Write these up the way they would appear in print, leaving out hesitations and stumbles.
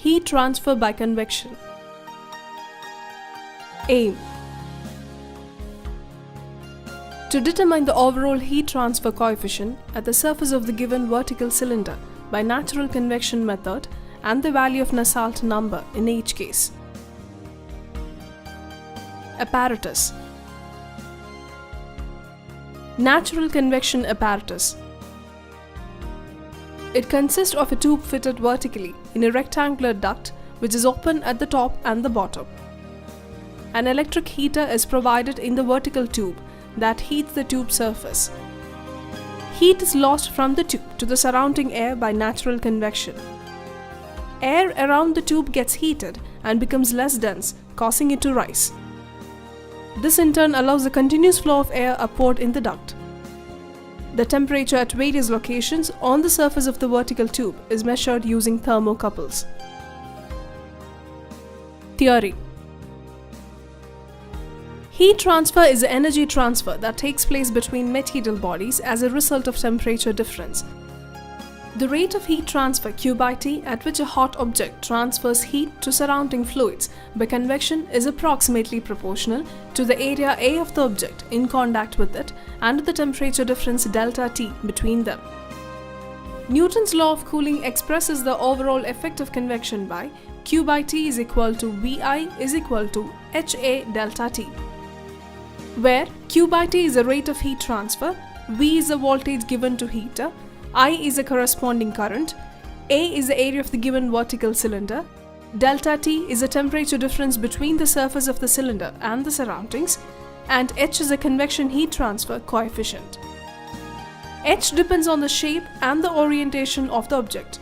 Heat transfer by convection. Aim: to determine the overall heat transfer coefficient at the surface of the given vertical cylinder by natural convection method and the value of Nusselt number in each case. Apparatus: natural convection apparatus. It consists of a tube fitted vertically in a rectangular duct which is open at the top and the bottom. An electric heater is provided in the vertical tube that heats the tube surface. Heat is lost from the tube to the surrounding air by natural convection. Air around the tube gets heated and becomes less dense, causing it to rise. This in turn allows a continuous flow of air upward in the duct. The temperature at various locations on the surface of the vertical tube is measured using thermocouples. Theory: heat transfer is the energy transfer that takes place between material bodies as a result of temperature difference. The rate of heat transfer Q by T at which a hot object transfers heat to surrounding fluids by convection is approximately proportional to the area A of the object in contact with it and the temperature difference delta T between them. Newton's law of cooling expresses the overall effect of convection by Q by T is equal to Vi is equal to HA delta T, where Q by T is the rate of heat transfer, V is the voltage given to heater, I is the corresponding current, A is the area of the given vertical cylinder, delta T is the temperature difference between the surface of the cylinder and the surroundings, and H is the convection heat transfer coefficient. H depends on the shape and the orientation of the object.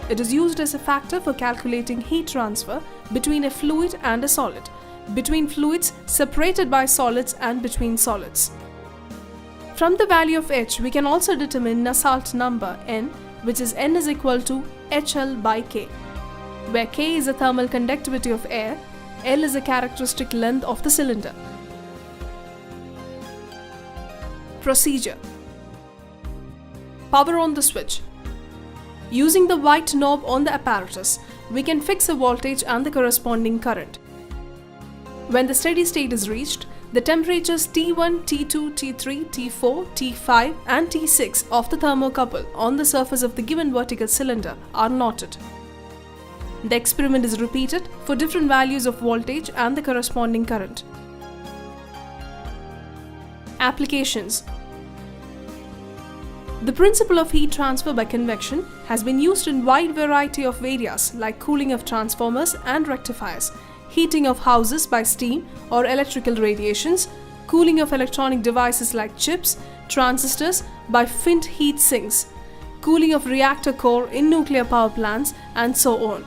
It is used as a factor for calculating heat transfer between a fluid and a solid, between fluids separated by solids and between solids. From the value of H, we can also determine Nusselt number N, which is N is equal to HL by K, where K is the thermal conductivity of air, L is the characteristic length of the cylinder. Procedure: power on the switch. Using the white knob on the apparatus, we can fix a voltage and the corresponding current. When the steady state is reached, the temperatures T1, T2, T3, T4, T5 and T6 of the thermocouple on the surface of the given vertical cylinder are noted. The experiment is repeated for different values of voltage and the corresponding current. Applications: the principle of heat transfer by convection has been used in wide variety of areas like cooling of transformers and rectifiers, heating of houses by steam or electrical radiations, cooling of electronic devices like chips, transistors by FINT heat sinks, cooling of reactor core in nuclear power plants, and so on.